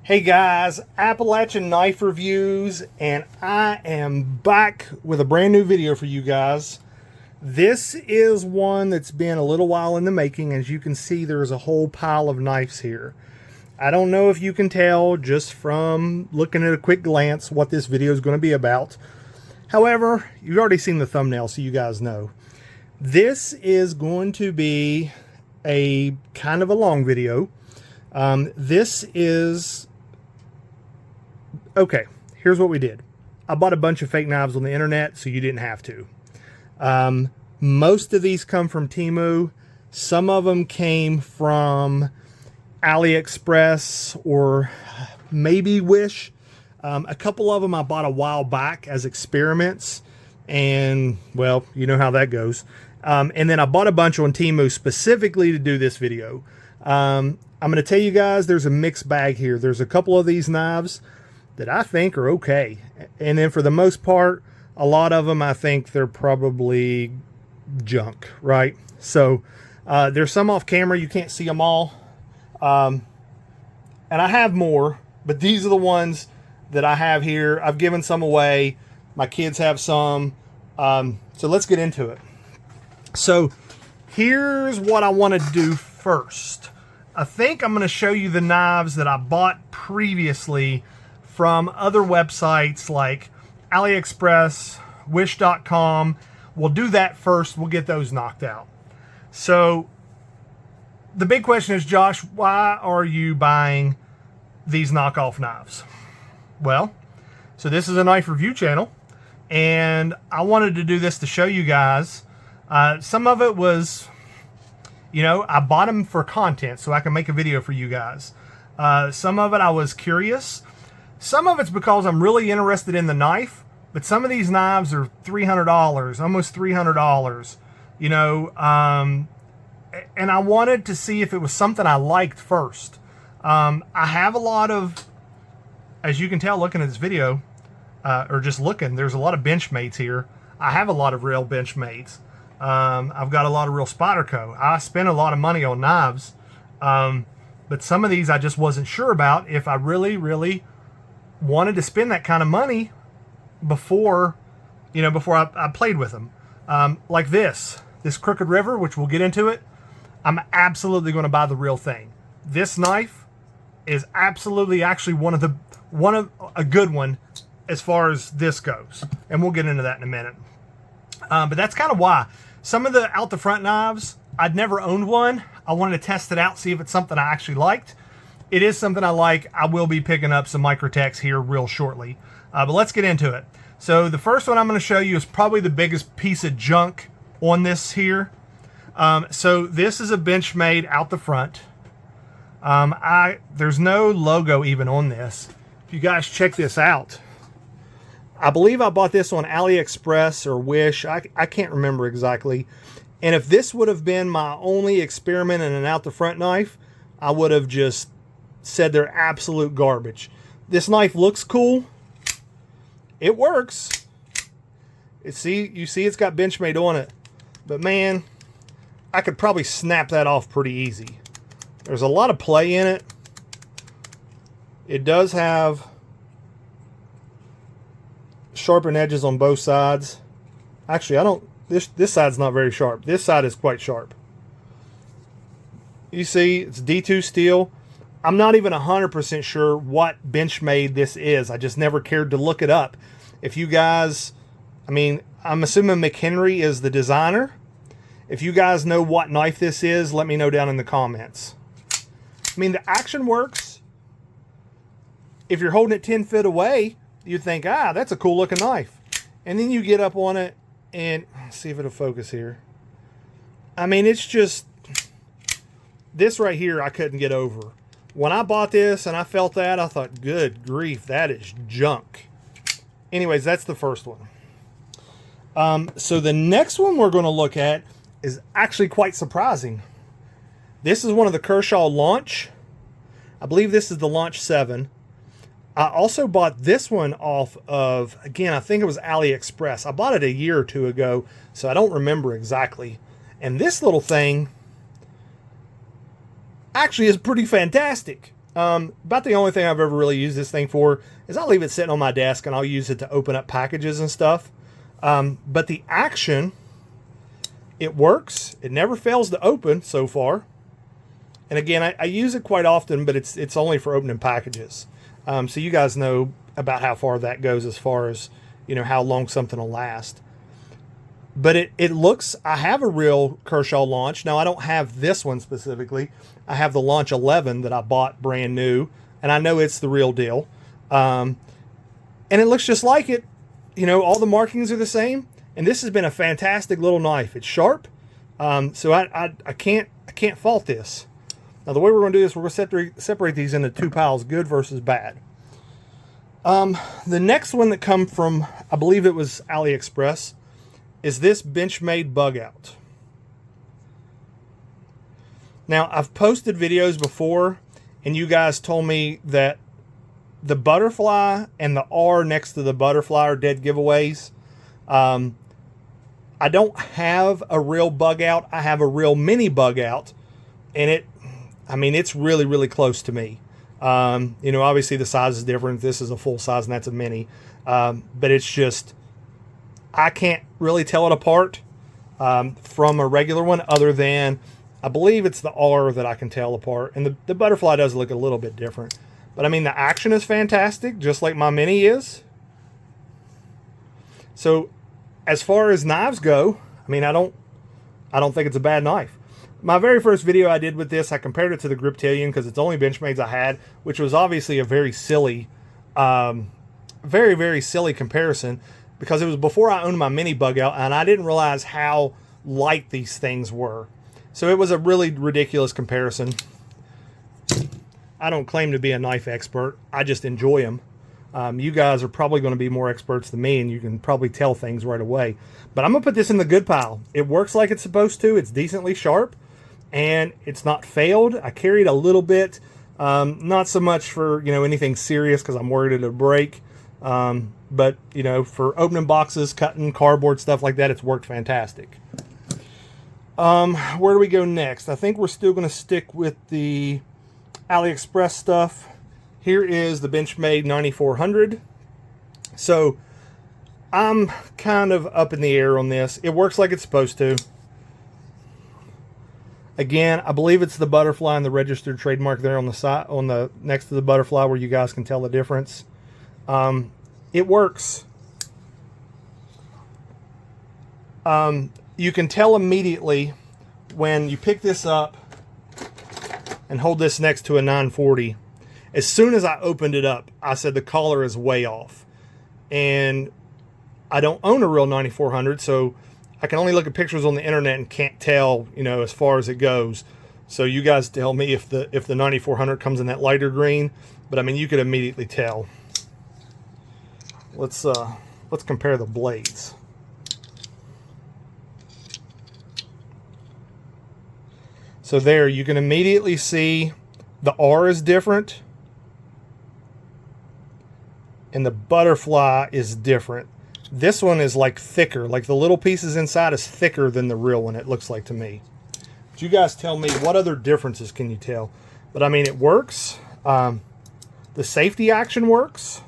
Hey guys, Appalachian Knife Reviews, and I am back with a brand new video for you guys. This is one that's been a little while in the making. As you can see, there's a whole pile of knives here. I don't know if you can tell just from looking at a quick glance what this video is going to be about. However, you've already seen the thumbnail, so you guys know. This is going to be a kind of a long video. Okay, here's what we did. I bought a bunch of fake knives on the internet, so you didn't have to. Most of these come from Temu. Some of them came from AliExpress or maybe Wish. A couple of them I bought a while back as experiments, and well, you know how that goes. And then I bought a bunch on Temu specifically to do this video. I'm going to tell you guys there's a mixed bag here. There's a couple of these knives that I think are okay. And then for the most part, a lot of them I think they're probably junk, right? So there's some off camera, you can't see them all. And I have more, but these are the ones that I have here. I've given some away. My kids have some. So let's get into it. So here's what I want to do first. I think I'm going to show you the knives that I bought previously from other websites like AliExpress, Wish.com. We'll do that first. We'll get those knocked out. So the big question is, Josh, why are you buying these knockoff knives? Well, so this is a knife review channel, and I wanted to do this to show you guys. Some of it was, you know, I bought them for content so I can make a video for you guys. Some of it I was curious. Some of it's because I'm really interested in the knife, but some of these knives are $300, almost $300, you know, and I wanted to see if it was something I liked first. I have a lot of, as you can tell looking at this video, or just looking, there's a lot of Benchmates here. I have a lot of real Benchmates. I've got a lot of real Spyderco. I spent a lot of money on knives, but some of these I just wasn't sure about if I really wanted to spend that kind of money before, you know, before I played with them. Like this Crooked River, which we'll get into it. I'm absolutely going to buy the real thing. This knife is absolutely actually one of a good one as far as this goes, and we'll get into that in a minute. But that's kind of why. Some of the out the front knives, I'd never owned one. I wanted to test it out, see if it's something I actually liked. It is something I like. I will be picking up some Microtechs here real shortly. But let's get into it. So the first one I'm going to show you is probably the biggest piece of junk on this here. So this is a Benchmade out the front. There's no logo even on this. If you guys check this out, I believe I bought this on AliExpress or Wish. I can't remember exactly. And if this would have been my only experiment in an out the front knife, I would have just said they're absolute garbage. This knife looks cool. It works. You see it's got Benchmade on it. But man, I could probably snap that off pretty easy. There's a lot of play in it. It does have sharpened edges on both sides. Actually, this side's not very sharp. This side is quite sharp. You see, it's D2 steel. I'm not even 100% sure what Benchmade this is. I just never cared to look it up. If you guys, I mean, I'm assuming McHenry is the designer. If you guys know what knife this is, let me know down in the comments. I mean, the action works. If you're holding it 10 feet away, you'd think, that's a cool looking knife. And then you get up on it and see if it'll focus here. I mean, it's just, this right here I couldn't get over. When I bought this and I felt that, I thought, good grief, that is junk. Anyways, that's the first one. So the next one we're going to look at is actually quite surprising. This is one of the Kershaw Launch. I believe this is the Launch 7. I also bought this one off of, again, I think it was AliExpress. I bought it a year or two ago, so I don't remember exactly. And this little thing actually is pretty fantastic. About the only thing I've ever really used this thing for is I'll leave it sitting on my desk and I'll use it to open up packages and stuff. But the action, it works. It never fails to open so far. And again, I use it quite often, but it's only for opening packages. So you guys know about how far that goes as far as, you know, how long something will last. But it looks, I have a real Kershaw launch. Now, I don't have this one specifically. I have the Launch 11 that I bought brand new, and I know it's the real deal. And it looks just like it. You know, all the markings are the same. And this has been a fantastic little knife. It's sharp. So I can't fault this. Now, the way we're going to do this, we're going to separate these into two piles, good versus bad. The next one that come from, I believe it was AliExpress, is this Benchmade bug out. Now, I've posted videos before, and you guys told me that the butterfly and the R next to the butterfly are dead giveaways. I don't have a real bug out. I have a real mini bug out, and it's really, really close to me. You know, obviously the size is different. This is a full size and that's a mini. But it's just, I can't really tell it apart from a regular one, other than I believe it's the R that I can tell apart. And the butterfly does look a little bit different. But I mean, the action is fantastic, just like my mini is. So as far as knives go, I mean, I don't think it's a bad knife. My very first video I did with this, I compared it to the Griptilian because it's the only Benchmades I had, which was obviously a very silly, very, very silly comparison, because it was before I owned my mini bug out, and I didn't realize how light these things were. So it was a really ridiculous comparison. I don't claim to be a knife expert. I just enjoy them. You guys are probably going to be more experts than me, and you can probably tell things right away. But I'm going to put this in the good pile. It works like it's supposed to. It's decently sharp, and it's not failed. I carried a little bit, not so much for, you know, anything serious because I'm worried it'll break. But, you know, for opening boxes, cutting cardboard, stuff like that, it's worked fantastic. Where do we go next? I think we're still going to stick with the AliExpress stuff. Here is the Benchmade 9400. So I'm kind of up in the air on this. It works like it's supposed to. Again, I believe it's the butterfly and the registered trademark there on the side, on the next to the butterfly, where you guys can tell the difference. It works. You can tell immediately when you pick this up and hold this next to a 940. As soon as I opened it up, I said the collar is way off. And I don't own a real 9400, so I can only look at pictures on the internet and can't tell, you know, as far as it goes. So you guys tell me if the 9400 comes in that lighter green, but I mean, you could immediately tell. Let's compare the blades. So there, you can immediately see the R is different and the butterfly is different. This one is like thicker, like the little pieces inside is thicker than the real one, it looks like to me. But you guys tell me, what other differences can you tell? But I mean, it works. The safety action works.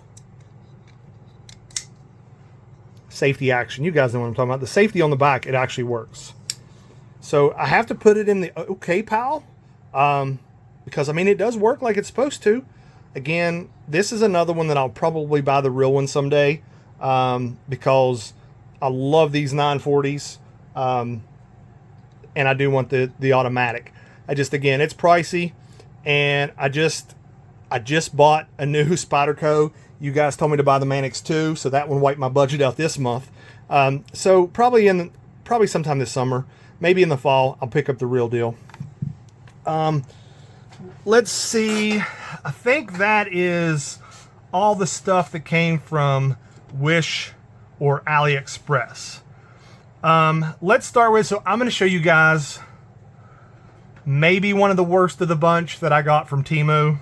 Safety action, you guys know what I'm talking about. The safety on the back, it actually works. So I have to put it in the okay pile, because I mean, it does work like it's supposed to. Again, this is another one that I'll probably buy the real one someday, because I love these 940s, and I do want the automatic. Again, it's pricey, and I just bought a new Spyderco. You guys told me to buy the Manix 2, so that one wiped my budget out this month. So probably sometime this summer, maybe in the fall, I'll pick up the real deal. Let's see. I think that is all the stuff that came from Wish or AliExpress. Let's start with, so I'm going to show you guys maybe one of the worst of the bunch that I got from Temu.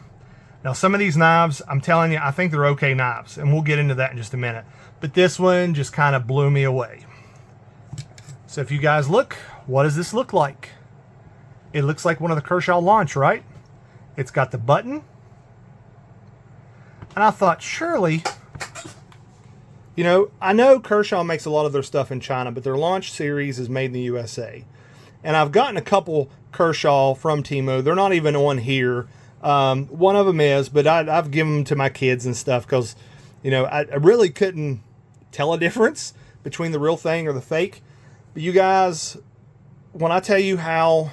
Now, some of these knives, I'm telling you, I think they're okay knives, and we'll get into that in just a minute. But this one just kind of blew me away. So if you guys look, what does this look like? It looks like one of the Kershaw Launch, right? It's got the button, And I thought, surely, you know, I know Kershaw makes a lot of their stuff in China, but their launch series is made in the USA. And I've gotten a couple Kershaw from Temu. They're not even on here. One of them is, but I've given them to my kids and stuff because, you know, I really couldn't tell a difference between the real thing or the fake. But you guys, when I tell you how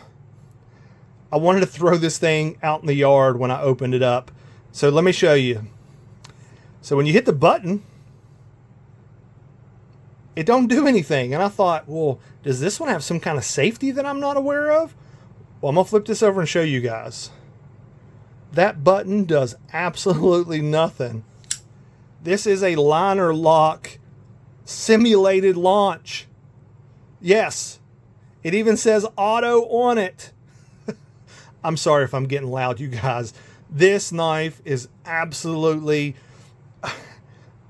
I wanted to throw this thing out in the yard when I opened it up. So let me show you. So when you hit the button, it don't do anything. And I thought, well, does this one have some kind of safety that I'm not aware of? Well, I'm going to flip this over and show you guys. That button does absolutely nothing. This is a liner lock simulated launch. Yes, it even says auto on it. I'm sorry if I'm getting loud, you guys. This knife is absolutely...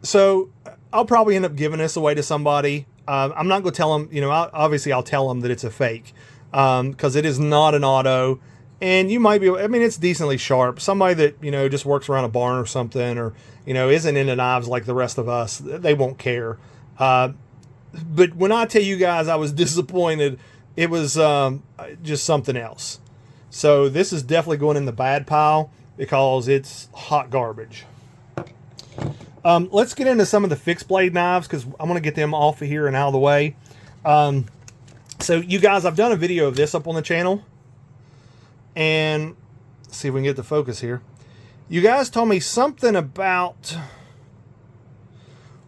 So I'll probably end up giving this away to somebody. I'm not going to tell them, you know, obviously I'll tell them that it's a fake because it is not an auto. And you might be, I mean, it's decently sharp. Somebody that, you know, just works around a barn or something, or, you know, isn't into knives like the rest of us, they won't care. But when I tell you guys I was disappointed, it was just something else. So this is definitely going in the bad pile because it's hot garbage. Let's get into some of the fixed blade knives because I'm going to get them off of here and out of the way. So you guys, I've done a video of this up on the channel. And let's see if we can get the focus here. You guys told me something about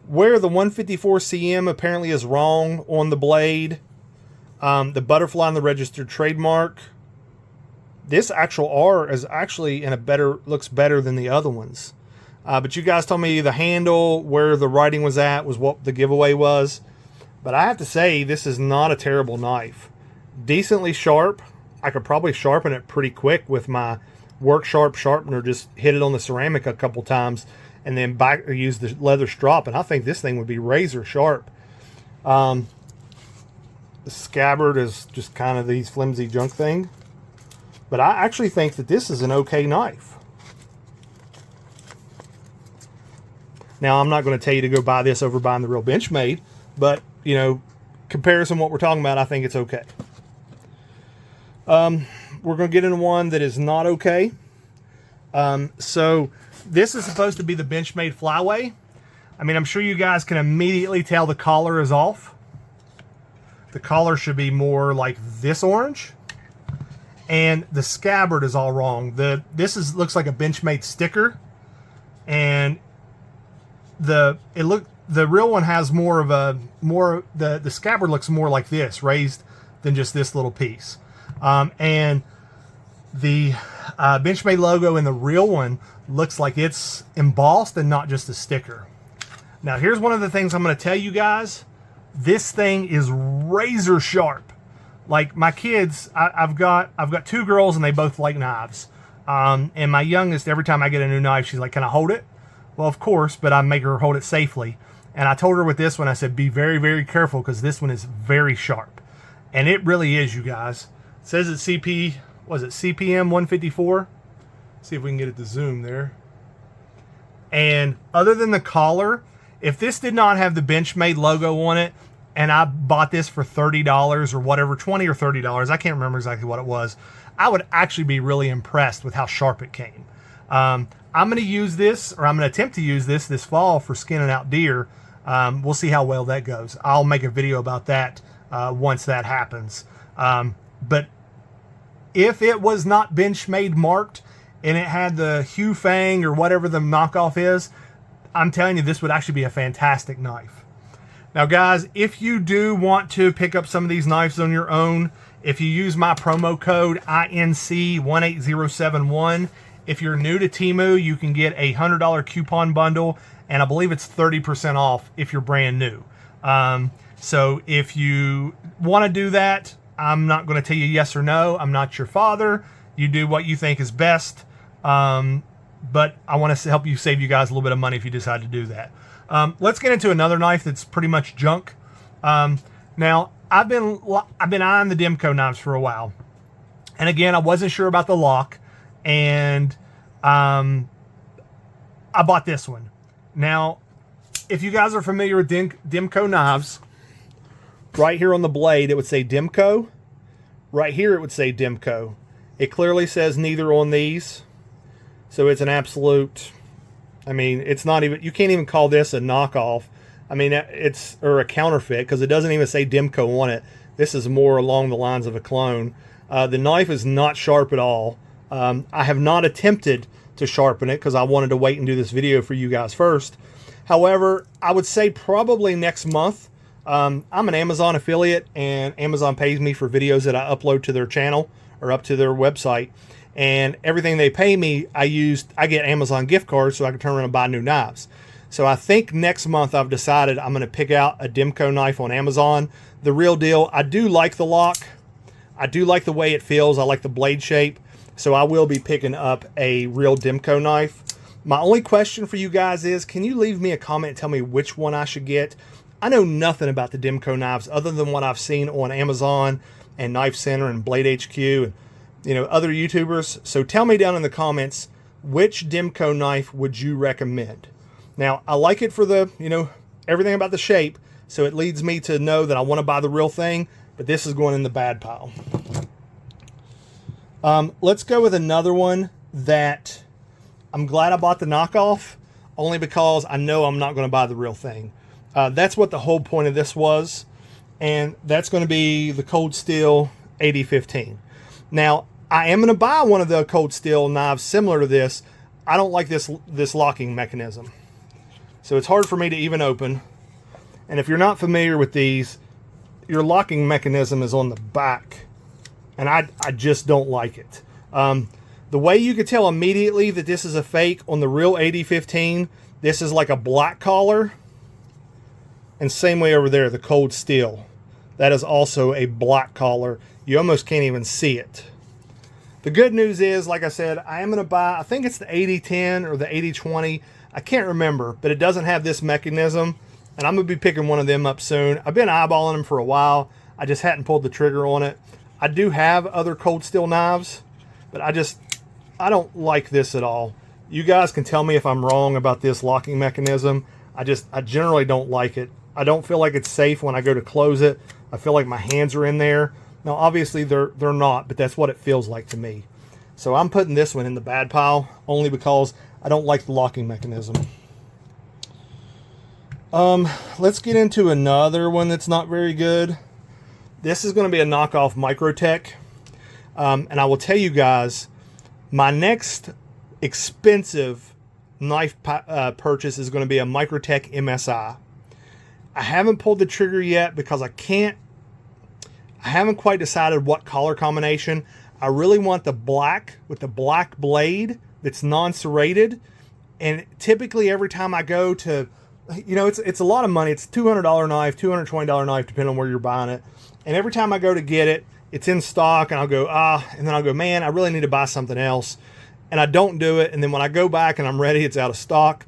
where the 154 cm apparently is wrong on the blade. The butterfly and the registered trademark. This actual R is actually in a better, looks better than the other ones. But you guys told me the handle, where the writing was at, was what the giveaway was. But I have to say, this is not a terrible knife. Decently sharp. I could probably sharpen it pretty quick with my work sharp sharpener. Just hit it on the ceramic a couple times and then back or use the leather strop. And I think this thing would be razor sharp. The scabbard is just kind of these flimsy junk thing. But I actually think that this is an okay knife. Now, I'm not going to tell you to go buy this over buying the real Benchmade, but, you know, comparison what we're talking about, I think it's okay. We're going to get into one that is not okay. So this is supposed to be the Benchmade Flyway. I mean, I'm sure you guys can immediately tell the collar is off. The collar should be more like this orange. And the scabbard is all wrong. This looks like a Benchmade sticker. And the real one has more of a the scabbard looks more like this, raised than just this little piece. And the Benchmade logo in the real one looks like it's embossed and not just a sticker. Now here's one of the things I'm going to tell you guys. This thing is razor sharp. Like my kids, I've got two girls and they both like knives. And my youngest, every time I get a new knife, she's like, "Can I hold it?" Well, of course, but I make her hold it safely. And I told her with this one, I said, be very, very careful because this one is very sharp. And it really is, you guys. It says it's CPM 154? See if we can get it to zoom there. And other than the collar, if this did not have the Benchmade logo on it, and I bought this for $30 or whatever, $20 or $30, I can't remember exactly what it was, I would actually be really impressed with how sharp it came. I'm going to use this, or I'm going to attempt to use this fall for skinning out deer. We'll see how well that goes. I'll make a video about that once that happens. But if it was not Benchmade marked and it had the Hugh Fang or whatever the knockoff is, I'm telling you, this would actually be a fantastic knife. Now, guys, if you do want to pick up some of these knives on your own, if you use my promo code INC18071, if you're new to Temu, you can get a $100 coupon bundle, and I believe it's 30% off if you're brand new. So if you want to do that, I'm not going to tell you yes or no. I'm not your father. You do what you think is best. But I want to help you save you guys a little bit of money if you decide to do that. Let's get into another knife that's pretty much junk. Now, I've been eyeing the Demco knives for a while. And again, I wasn't sure about the lock. And I I bought this one. Now, if you guys are familiar with Demco knives, right here on the blade, it would say Demco. Right here, it would say Demco. It clearly says neither on these. So it's an absolute, I mean, it's not even, you can't even call this a knockoff. I mean, it's, or a counterfeit, because it doesn't even say Demco on it. This is more along the lines of a clone. The knife is not sharp at all. I have not attempted to sharpen it because I wanted to wait and do this video for you guys first. However, I would say probably next month. I'm an Amazon affiliate, and Amazon pays me for videos that I upload to their channel or up to their website. And everything they pay me, I get Amazon gift cards so I can turn around and buy new knives. So I think next month I've decided I'm going to pick out a Demco knife on Amazon. The real deal, I do like the lock. I do like the way it feels. I like the blade shape. So I will be picking up a real Demco knife. My only question for you guys is, can you leave me a comment and tell me which one I should get? I know nothing about the Demco knives other than what I've seen on Amazon and Knife Center and Blade HQ and, you know, other YouTubers. So tell me down in the comments, which Demco knife would you recommend? Now, I like it for the, you know, everything about the shape. So it leads me to know that I want to buy the real thing, but this is going in the bad pile. Let's go with another one that I'm glad I bought the knockoff, only because I know I'm not going to buy the real thing. That's what the whole point of this was, and that's going to be the Cold Steel 8015. Now, I am going to buy one of the Cold Steel knives similar to this. I don't like this locking mechanism, so it's hard for me to even open. And if you're not familiar with these, your locking mechanism is on the back, and I just don't like it. The way you could tell immediately that this is a fake on the real 8015, this is like a black collar. And same way over there, the Cold Steel. That is also a black collar. You almost can't even see it. The good news is, like I said, I am going to buy, I think it's the 8010 or the 8020. I can't remember, but it doesn't have this mechanism. And I'm going to be picking one of them up soon. I've been eyeballing them for a while. I just hadn't pulled the trigger on it. I do have other Cold Steel knives, but I don't like this at all. You guys can tell me if I'm wrong about this locking mechanism. I generally don't like it. I don't feel like it's safe when I go to close it. I feel like my hands are in there. Now, obviously, they're not, but that's what it feels like to me. So I'm putting this one in the bad pile, only because I don't like the locking mechanism. Let's get into another one that's not very good. This is going to be a knockoff Microtech. And I will tell you guys, my next expensive knife purchase is going to be a Microtech MSI. I haven't pulled the trigger yet because I haven't quite decided what color combination. I really want the black with the black blade that's non-serrated. And typically every time I go to, you know, it's a lot of money. It's a $200 knife, $220 knife, depending on where you're buying it. And every time I go to get it, it's in stock, and I'll go, and then I'll go, man, I really need to buy something else. And I don't do it. And then when I go back and I'm ready, it's out of stock.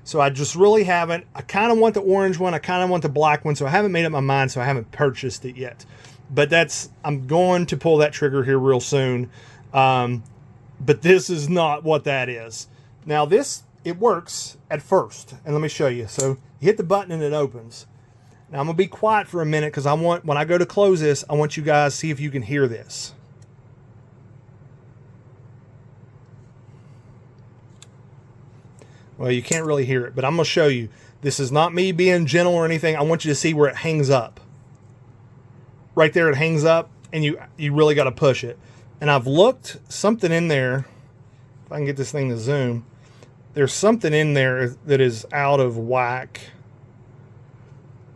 So I just really haven't. I kind of want the orange one. I kind of want the black one. So I haven't made up my mind. So I haven't purchased it yet. But I'm going to pull that trigger here real soon. But this is not what that is. Now it works at first. And let me show you. So you hit the button and it opens. Now I'm going to be quiet for a minute because when I go to close this, I want you guys to see if you can hear this. Well, you can't really hear it, but I'm going to show you. This is not me being gentle or anything. I want you to see where it hangs up. Right there it hangs up, and you really got to push it. And I've looked, something in there, if I can get this thing to zoom, there's something in there that is out of whack.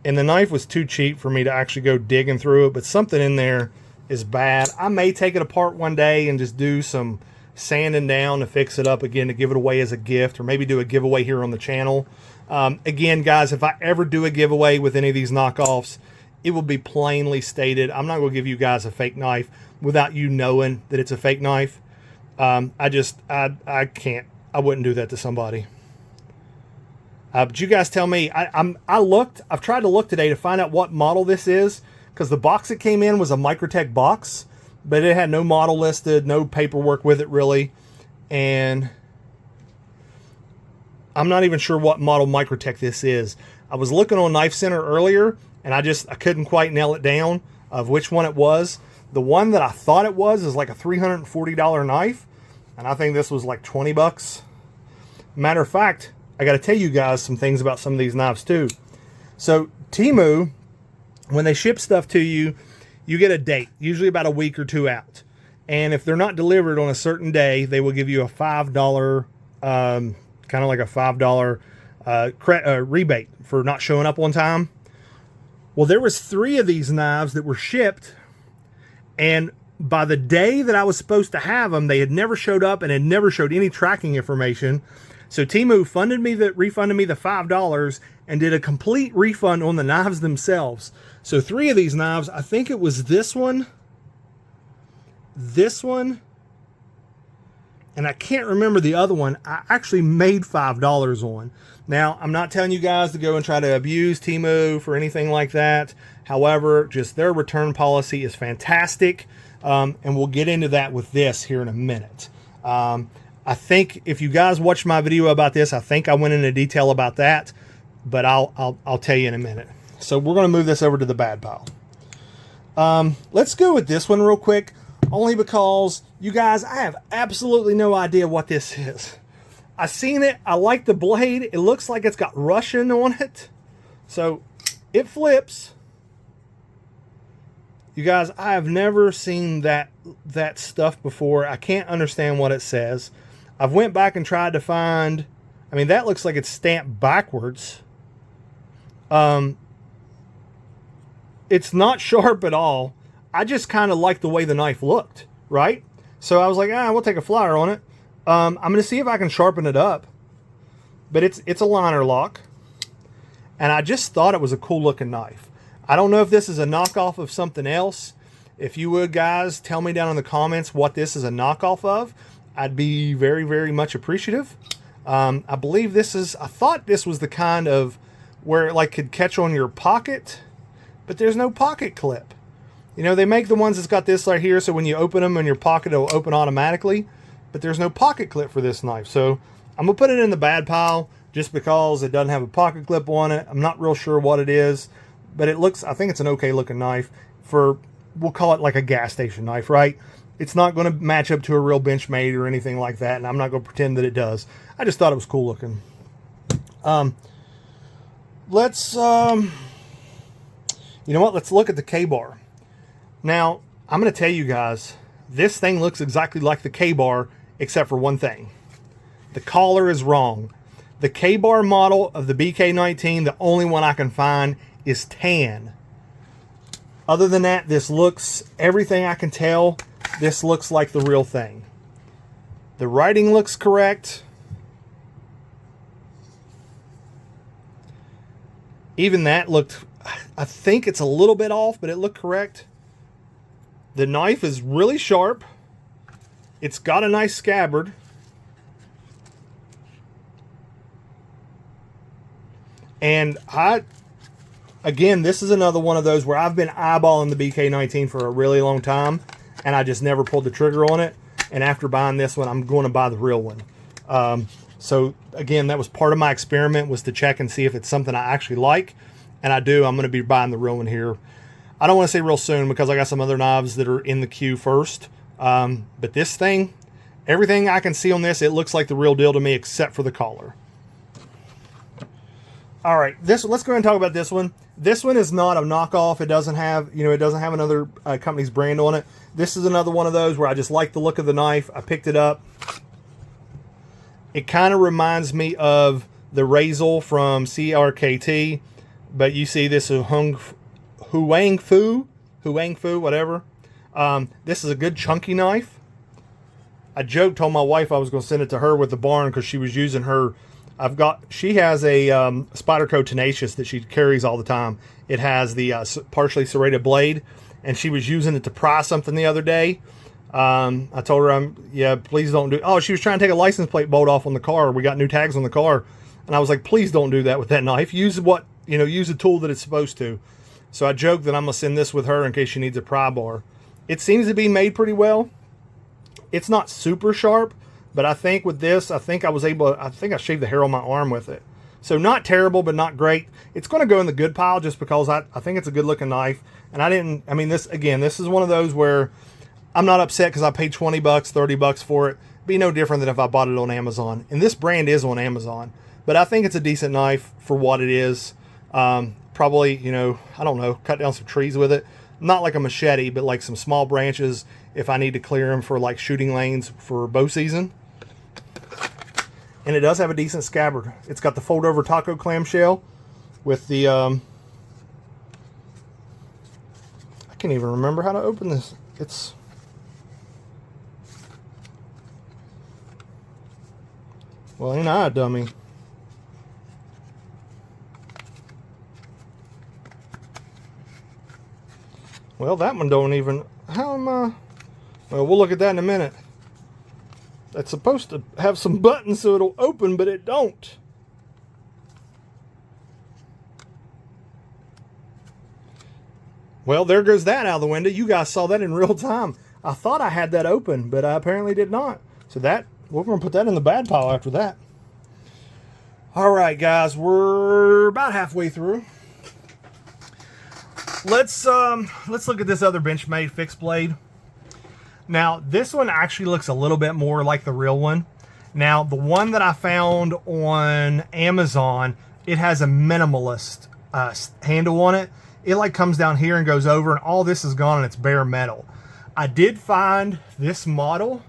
And the knife was too cheap for me to actually go digging through it, but something in there is bad. I may take it apart one day and just do some sanding down to fix it up again, to give it away as a gift, or maybe do a giveaway here on the channel. Again, guys, if I ever do a giveaway with any of these knockoffs, it will be plainly stated. I'm not going to give you guys a fake knife without you knowing that it's a fake knife. I can't. I wouldn't do that to somebody. But you guys tell me. I've tried to look today to find out what model this is, because the box it came in was a Microtech box, but it had no model listed, no paperwork with it really. And I'm not even sure what model Microtech this is. I was looking on Knife Center earlier, and I couldn't quite nail it down of which one it was. The one that I thought it was is like a $340 knife, and I think this was like 20 bucks. Matter of fact, I got to tell you guys some things about some of these knives too. So Temu, when they ship stuff to you, you get a date, usually about a week or two out. And if they're not delivered on a certain day, they will give you a $5, kind of like a $5 rebate for not showing up on time. Well, there was 3 of these knives that were shipped, and by the day that I was supposed to have them, they had never showed up and had never showed any tracking information. So Temu refunded me the $5 and did a complete refund on the knives themselves. So 3 of these knives, I think it was this one, and I can't remember the other one, I actually made $5 on. Now, I'm not telling you guys to go and try to abuse Temu for anything like that. However, just their return policy is fantastic, and we'll get into that with this here in a minute. I think if you guys watched my video about this, I think I went into detail about that, but I'll tell you in a minute. So we're going to move this over to the bad pile. Let's go with this one real quick, only because, you guys, I have absolutely no idea what this is. I seen it. I like the blade. It looks like it's got Russian on it. So it flips. You guys, I have never seen that stuff before. I can't understand what it says. I've went back and tried to find, I mean, that looks like it's stamped backwards. It's not sharp at all. I just kind of like the way the knife looked, right? So I was like, we'll take a flyer on it. I'm going to see if I can sharpen it up. But it's a liner lock. And I just thought it was a cool looking knife. I don't know if this is a knockoff of something else. If you would, guys, tell me down in the comments what this is a knockoff of. I'd be very, very much appreciative. I believe I thought this was the kind of where it like could catch on your pocket, but there's no pocket clip. You know, they make the ones that's got this right here, so when you open them in your pocket, it'll open automatically, but there's no pocket clip for this knife. So I'm gonna put it in the bad pile just because it doesn't have a pocket clip on it. I'm not real sure what it is, but I think it's an okay looking knife for, we'll call it like a gas station knife, right? It's not going to match up to a real Benchmade or anything like that, and I'm not going to pretend that it does. I just thought it was cool looking. Let's, you know what? Let's look at the K-bar. Now, I'm going to tell you guys, this thing looks exactly like the K-bar, except for one thing. The collar is wrong. The K-bar model of the BK19, the only one I can find, is tan. Other than that, this looks, everything I can tell, this looks like the real thing. The writing looks correct. Even that looked, I think it's a little bit off, but it looked correct. The knife is really sharp. It's got a nice scabbard. And again, this is another one of those where I've been eyeballing the BK19 for a really long time, and I just never pulled the trigger on it. And after buying this one, I'm going to buy the real one. So again, that was part of my experiment, was to check and see if it's something I actually like. And I do. I'm going to be buying the real one here. I don't want to say real soon because I got some other knives that are in the queue first. But this thing, everything I can see on this, it looks like the real deal to me, except for the collar. All right, let's go ahead and talk about this one. This one is not a knockoff. It doesn't have, it doesn't have another company's brand on it. This is another one of those where I just like the look of the knife. I picked it up. It kind of reminds me of the Razel from CRKT, but you see this Huang Fu, whatever. This is a good chunky knife. I told my wife I was going to send it to her with the barn because she was using her. She has a Spyderco Tenacious that she carries all the time. It has the partially serrated blade, and she was using it to pry something the other day. I told her, please don't do. Oh, she was trying to take a license plate bolt off on the car. We got new tags on the car, and I was like, please don't do that with that knife. Use use the tool that it's supposed to. So I joked that I'm gonna send this with her in case she needs a pry bar. It seems to be made pretty well. It's not super sharp, But I think with this, I think I shaved the hair on my arm with it. So not terrible, but not great. It's going to go in the good pile just because I think it's a good looking knife. And this is one of those where I'm not upset because I paid 20 bucks, 30 bucks for it. Be no different than if I bought it on Amazon. And this brand is on Amazon. But I think it's a decent knife for what it is. Probably, I don't know, cut down some trees with it. Not like a machete, but like some small branches if I need to clear them for like shooting lanes for bow season. And it does have a decent scabbard. It's got the fold over taco clamshell with the, I can't even remember how to open this. Well, ain't I a dummy? Well, that one don't even, how am I? Well, we'll look at that in a minute. It's supposed to have some buttons so it'll open, but it don't. Well, there goes that out of the window. You guys saw that in real time. I thought I had that open, but I apparently did not. So we're going to put that in the bad pile after that. All right, guys, we're about halfway through. Let's look at this other Benchmade fixed blade. Now, this one actually looks a little bit more like the real one. Now, the one that I found on Amazon, it has a minimalist handle on it. It like comes down here and goes over, and all this is gone and it's bare metal. I did find this model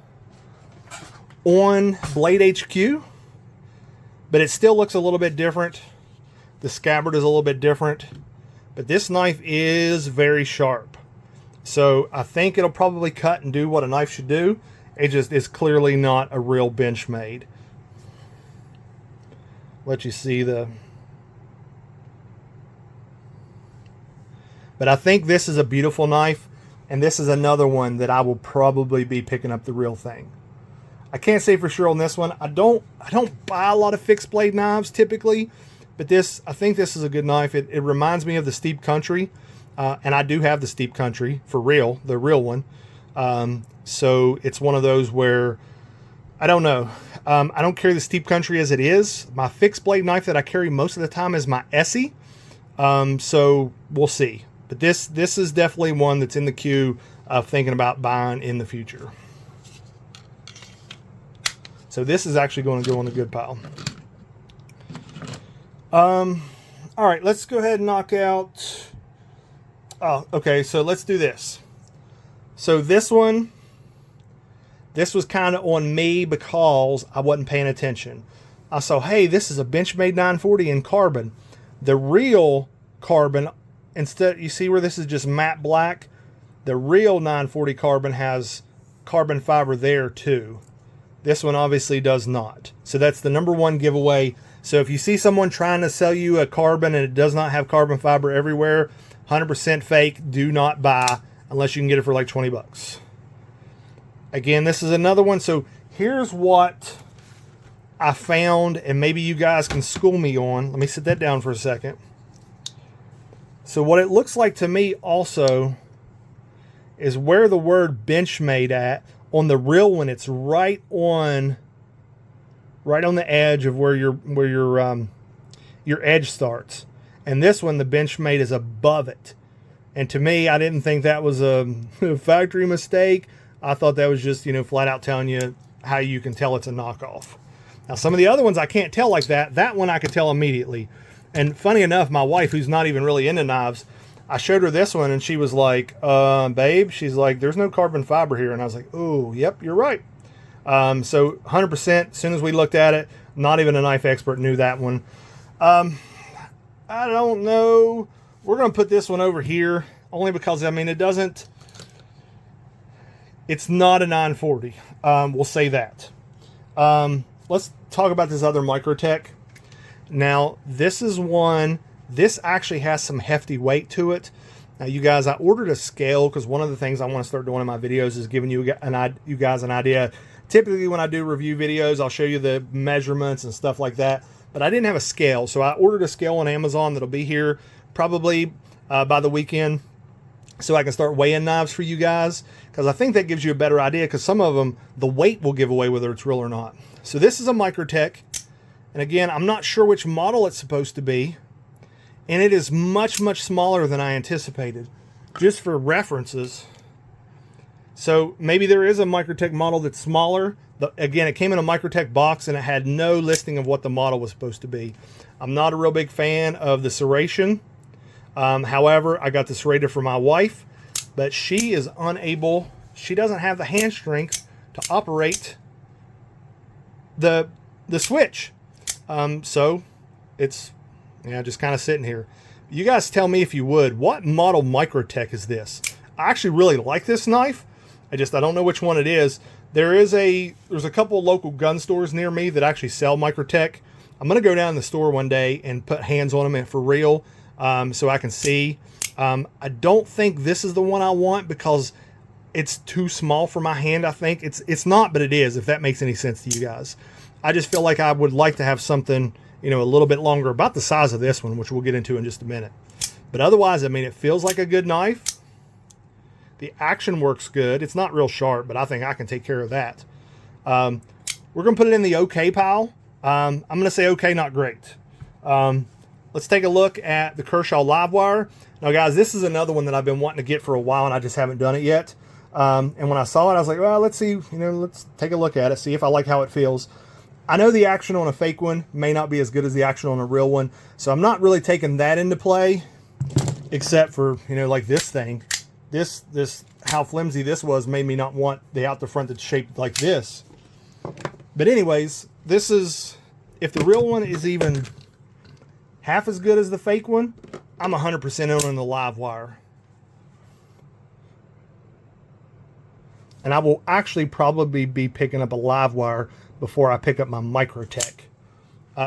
on Blade HQ, but it still looks a little bit different. The scabbard is a little bit different, but this knife is very sharp. So I think it'll probably cut and do what a knife should do. It just is clearly not a real Benchmade. Let you see the... But I think this is a beautiful knife, and this is another one that I will probably be picking up the real thing. I can't say for sure on this one. I don't buy a lot of fixed blade knives typically, but I think this is a good knife. It reminds me of the Steep Country. And I do have the Steep Country for real, the real one. So it's one of those where, I don't know. I don't carry the Steep Country as it is. My fixed blade knife that I carry most of the time is my Essie. So we'll see. But this is definitely one that's in the queue of thinking about buying in the future. So this is actually going to go on the good pile. All right, let's go ahead and knock out... Oh, okay, so let's do this. So this one, this was kind of on me because I wasn't paying attention. I saw, hey, this is a Benchmade 940 in carbon. The real carbon, instead, you see where this is just matte black? The real 940 carbon has carbon fiber there too. This one obviously does not. So that's the #1 giveaway. So if you see someone trying to sell you a carbon and it does not have carbon fiber everywhere, 100% fake, do not buy unless you can get it for like 20 bucks. Again, this is another one. So here's what I found, and maybe you guys can school me on. Let me sit that down for a second. So what it looks like to me also is where the word Benchmade at. On the real one, it's right on the edge of where your edge starts. And this one, the Benchmade is above it. And to me, I didn't think that was a factory mistake. I thought that was just, flat out telling you how you can tell it's a knockoff. Now, some of the other ones I can't tell like that. That one I could tell immediately. And funny enough, my wife, who's not even really into knives, I showed her this one and she was like, babe, she's like, there's no carbon fiber here. And I was like, oh, yep, you're right. So 100%, as soon as we looked at it, not even a knife expert knew that one. I don't know. We're going to put this one over here only because, it's not a 940. We'll say that. Let's talk about this other Microtech. Now, this is one, this actually has some hefty weight to it. Now, you guys, I ordered a scale because one of the things I want to start doing in my videos is giving you guys an idea. Typically, when I do review videos, I'll show you the measurements and stuff like that. But I didn't have a scale, so I ordered a scale on Amazon that'll be here probably by the weekend. so I can start weighing knives for you guys, because I think that gives you a better idea, because some of them, the weight will give away whether it's real or not. So this is a Microtech, and again, I'm not sure which model it's supposed to be, and it is much, much smaller than I anticipated, just for references. So maybe there is a Microtech model that's smaller. Again, it came in a Microtech box and it had no listing of what the model was supposed to be. I'm not a real big fan of the serration. However, I got the serrated for my wife, but she is unable, she doesn't have the hand strength to operate the switch. So it's, yeah, just kind of sitting here. You guys tell me, if you would, what model Microtech is this? I actually really like this knife. I don't know which one it is. There's a couple local gun stores near me that actually sell Microtech. I'm going to go down to the store one day and put hands on them for real, so I can see. I don't think this is the one I want because it's too small for my hand. I think it's not, but it is, if that makes any sense to you guys. I just feel like I would like to have something, you know, a little bit longer, about the size of this one, which we'll get into in just a minute. But otherwise, I mean, it feels like a good knife. The action works good. It's not real sharp, but I think I can take care of that. We're going to put it in the okay pile. I'm going to say okay, not great. Let's take a look at the Kershaw Livewire. Now, guys, this is another one that I've been wanting to get for a while, and I just haven't done it yet. And when I saw it, I was like, well, let's see. You know, let's take a look at it, see if I like how it feels. I know the action on a fake one may not be as good as the action on a real one, so I'm not really taking that into play, except for, you know, like this thing. This how flimsy this was made me not want the out the front that's shaped like this. But anyways, this is, if the real one is even half as good as the fake one, I'm 100% on the Livewire. And I will actually probably be picking up a Livewire before I pick up my Microtech.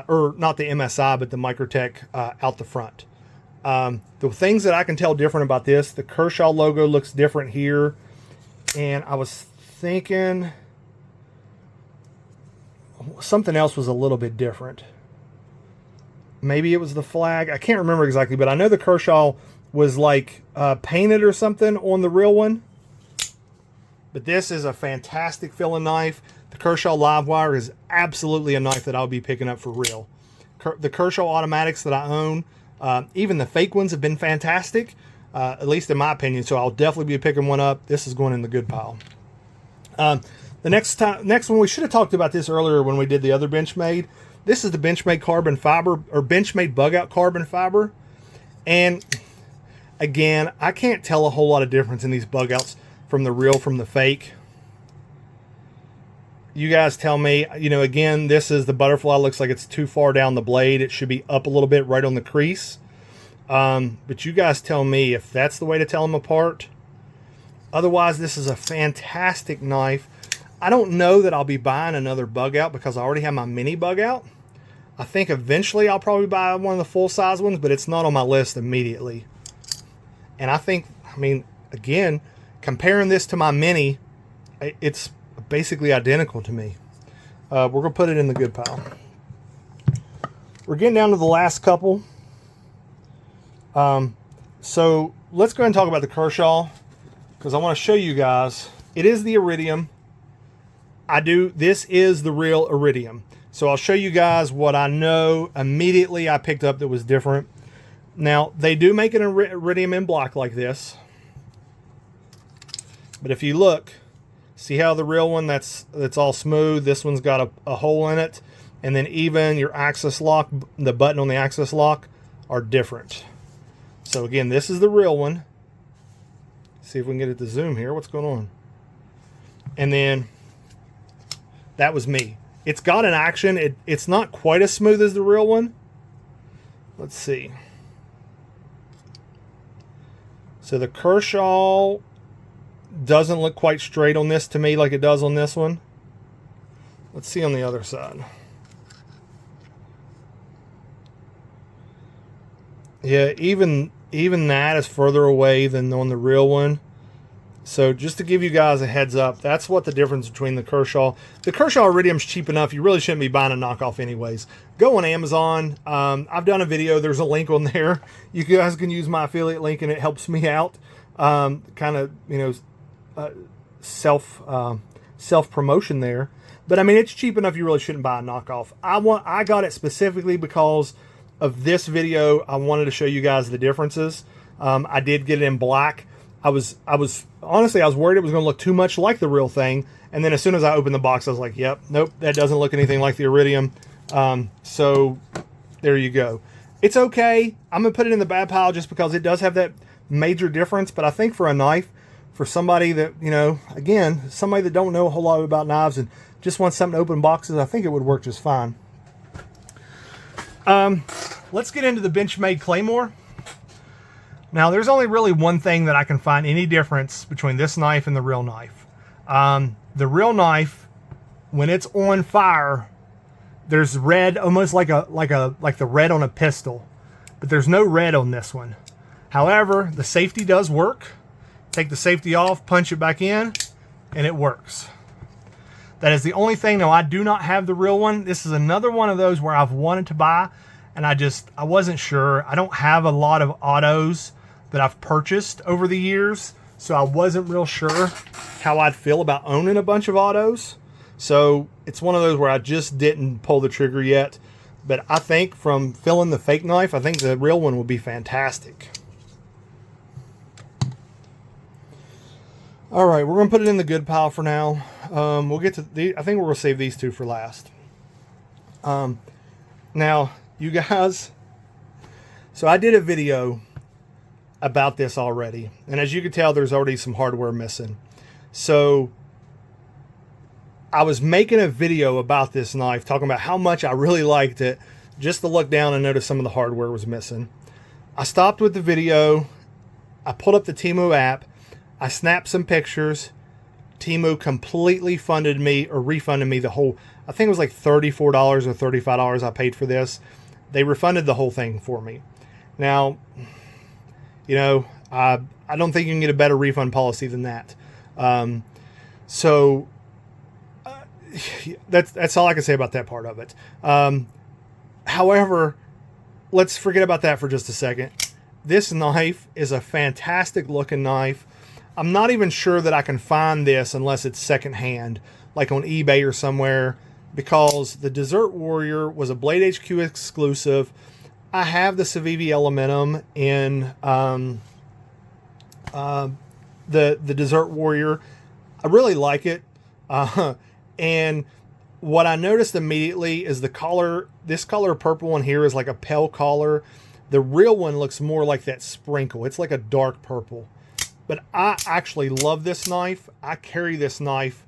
Or not the MSI, but the Microtech out the front. The things that I can tell different about this, the Kershaw logo looks different here. And I was thinking something else was a little bit different. Maybe it was the flag. I can't remember exactly, but I know the Kershaw was like painted or something on the real one. But this is a fantastic filling knife. The Kershaw Livewire is absolutely a knife that I'll be picking up for real. The Kershaw automatics that I own, even the fake ones, have been fantastic, at least in my opinion. So I'll definitely be picking one up. This is going in the good pile. The next one, we should have talked about this earlier when we did the other Benchmade. This is the Benchmade carbon fiber, or Benchmade bug out carbon fiber. And again, I can't tell a whole lot of difference in these bug outs from the real from the fake. You guys tell me. You know, again, this is the butterfly. Looks like it's too far down the blade. It should be up a little bit right on the crease. But you guys tell me if that's the way to tell them apart. Otherwise, this is a fantastic knife. I don't know that I'll be buying another bug out because I already have my mini bug out. I think eventually I'll probably buy one of the full-size ones, but it's not on my list immediately. And I think, I mean, again, comparing this to my mini, it's basically identical to me. We're going to put it in the good pile. We're getting down to the last couple. So let's go ahead and talk about the Kershaw, because I want to show you guys. It is the Iridium. This is the real Iridium. So I'll show you guys what I know immediately I picked up that was different. Now, they do make an Iridium in black like this. But if you look, see how the real one, that's all smooth. This one's got a hole in it. And then even your access lock, the button on the access lock, are different. So again, this is the real one. See if we can get it to zoom here. What's going on? And then that was me. It's got an action. It's not quite as smooth as the real one. Let's see. So the Kershaw doesn't look quite straight on this to me like it does on this one. Let's see on the other side. Yeah, even that is further away than on the real one. So just to give you guys a heads up, that's what the difference between the Kershaw. The Kershaw Iridium's cheap enough. You really shouldn't be buying a knockoff anyways. Go on Amazon. I've done a video. There's a link on there. You guys can use my affiliate link and it helps me out. kind of, you know, self promotion there. But I mean, it's cheap enough you really shouldn't buy a knockoff. I got it specifically because of this video. I wanted to show you guys the differences. I did get it in black. I was honestly, I was worried it was going to look too much like the real thing. And then as soon as I opened the box, I was like, yep, nope, that doesn't look anything like the Iridium. So there you go. It's okay. I'm going to put it in the bad pile just because it does have that major difference. But I think for a knife, for somebody that, you know, again, somebody that don't know a whole lot about knives and just wants something to open boxes, I think it would work just fine. Let's get into the Benchmade Claymore. Now, there's only really one thing that I can find any difference between this knife and the real knife. The real knife, when it's on fire, there's red, almost like the red on a pistol, but there's no red on this one. However, the safety does work. Take the safety off, punch it back in, and it works. That is the only thing. Now, I do not have the real one. This is another one of those where I've wanted to buy, and I wasn't sure. I don't have a lot of autos that I've purchased over the years, so I wasn't real sure how I'd feel about owning a bunch of autos. So it's one of those where I just didn't pull the trigger yet. But I think from filling the fake knife, I think the real one will be fantastic. All right, we're going to put it in the good pile for now. We'll get to I think we're going to save these two for last. Now, you guys, so I did a video about this already, and as you can tell, there's already some hardware missing. So I was making a video about this knife, talking about how much I really liked it, just to look down and notice some of the hardware was missing. I stopped with the video. I pulled up the Temu app. I snapped some pictures. Temu completely funded me, or refunded me the whole, I think it was like $34 or $35 I paid for this. They refunded the whole thing for me. Now, you know, I don't think you can get a better refund policy than that. That's all I can say about that part of it. However, let's forget about that for just a second. This knife is a fantastic looking knife. I'm not even sure that I can find this unless it's secondhand, like on eBay or somewhere, because the Desert Warrior was a Blade HQ exclusive. I have the Civivi Elementum in the Desert Warrior. I really like it. And what I noticed immediately is the collar. This color purple one here is like a pale collar. The real one looks more like that sprinkle. It's like a dark purple. But I actually love this knife. I carry this knife,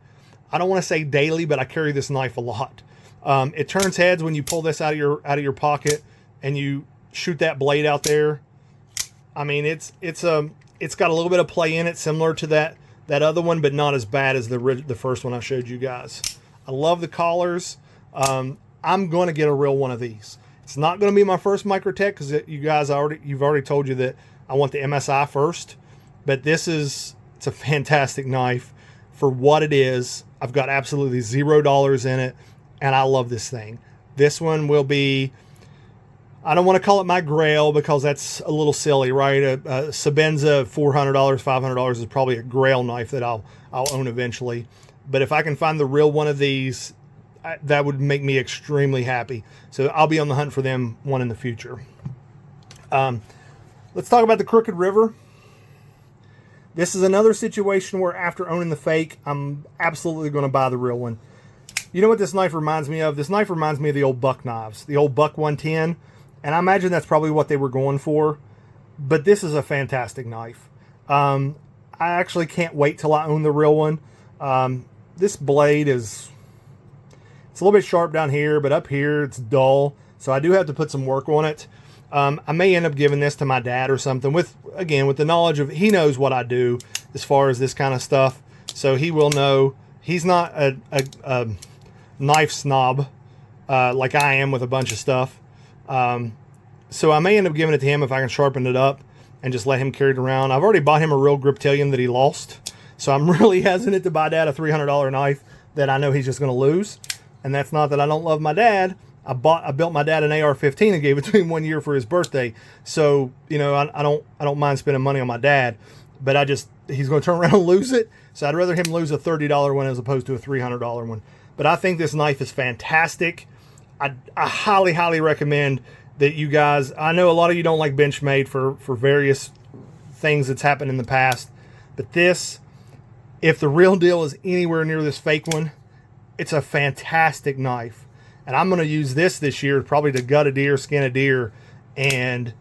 I don't want to say daily, but I carry this knife a lot. It turns heads when you pull this out of your pocket and you shoot that blade out there. I mean, it's got a little bit of play in it, similar to that other one, but not as bad as the first one I showed you guys. I love the collars. I'm going to get a real one of these. It's not going to be my first Microtech because you've already told you that I want the MSI first. But it's a fantastic knife for what it is. I've got absolutely $0 in it, and I love this thing. This one will be, I don't want to call it my grail because that's a little silly, right? A Sebenza $400, $500 is probably a grail knife that I'll own eventually. But if I can find the real one of these, that would make me extremely happy. So I'll be on the hunt for them one in the future. Let's talk about the Crooked River. This is another situation where after owning the fake, I'm absolutely going to buy the real one. You know what this knife reminds me of? This knife reminds me of the old Buck knives, the old Buck 110. And I imagine that's probably what they were going for. But this is a fantastic knife. I actually can't wait till I own the real one. This blade it's a little bit sharp down here, but up here it's dull. So I do have to put some work on it. I may end up giving this to my dad or something with the knowledge of, he knows what I do as far as this kind of stuff. So he will know. He's not a knife snob like I am with a bunch of stuff. So I may end up giving it to him if I can sharpen it up and just let him carry it around. I've already bought him a real Griptilian that he lost. So I'm really hesitant to buy Dad a $300 knife that I know he's just going to lose. And that's not that I don't love my dad. I built my dad an AR-15 and gave it to him 1 year for his birthday. So, you know, I don't mind spending money on my dad. but he's going to turn around and lose it. So I'd rather him lose a $30 one as opposed to a $300 one. But I think this knife is fantastic. I highly, highly recommend that you guys, I know a lot of you don't like Benchmade for various things that's happened in the past, but this, if the real deal is anywhere near this fake one, it's a fantastic knife. And I'm going to use this year probably to gut a deer, skin a deer, and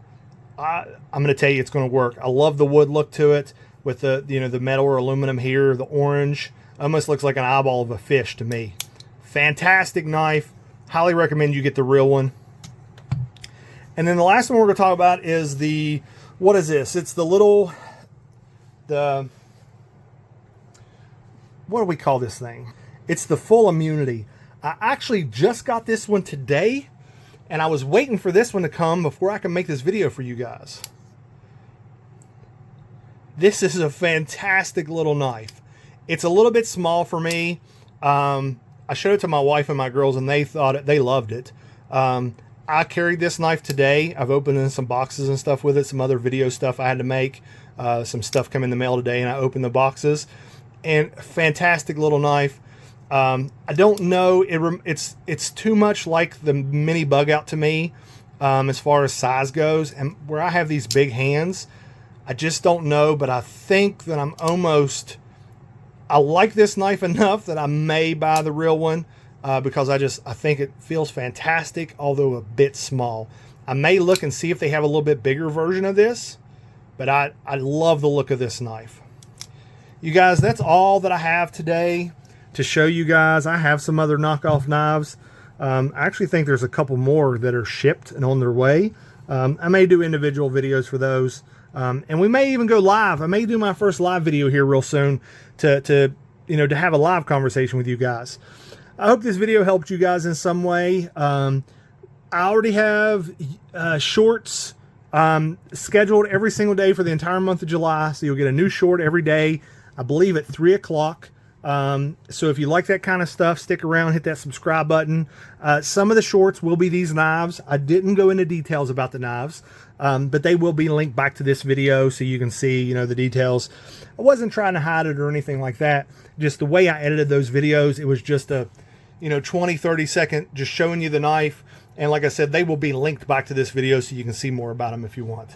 I'm going to tell you it's going to work. I love the wood look to it with the, you know, the metal or aluminum here, the orange. Almost looks like an eyeball of a fish to me. Fantastic knife. Highly recommend you get the real one. And then the last one we're going to talk about is the, what is this? It's the little, what do we call this thing? It's the Full Immunity. I actually just got this one today, and I was waiting for this one to come before I can make this video for you guys. This is a fantastic little knife. It's a little bit small for me. I showed it to my wife and my girls, and they loved it. I carried this knife today. I've opened in some boxes and stuff with it, some other video stuff I had to make. Some stuff come in the mail today, and I opened the boxes. And fantastic little knife. I don't know, it's too much like the mini bug out to me, as far as size goes, and where I have these big hands, I just don't know, but I think that I like this knife enough that I may buy the real one, because I think it feels fantastic, although a bit small. I may look and see if they have a little bit bigger version of this, but I love the look of this knife. You guys, that's all that I have today to show you guys. I have some other knockoff knives. I actually think there's a couple more that are shipped and on their way. I may do individual videos for those. And we may even go live. I may do my first live video here real soon to have a live conversation with you guys. I hope this video helped you guys in some way. I already have shorts scheduled every single day for the entire month of July. So you'll get a new short every day, I believe at 3 o'clock. So if you like that kind of stuff, stick around, hit that subscribe button. Some of the shorts will be these knives. I didn't go into details about the knives, but they will be linked back to this video so you can see, the details. I wasn't trying to hide it or anything like that. Just the way I edited those videos, it was just a, 20, 30 second, just showing you the knife. And like I said, they will be linked back to this video so you can see more about them if you want.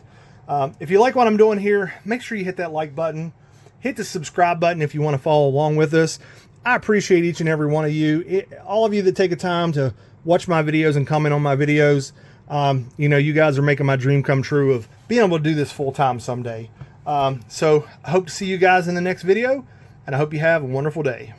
If you like what I'm doing here, make sure you hit that like button. Hit the subscribe button if you want to follow along with us. I appreciate each and every one of you. All of you that take the time to watch my videos and comment on my videos. You guys are making my dream come true of being able to do this full time someday. So I hope to see you guys in the next video, and I hope you have a wonderful day.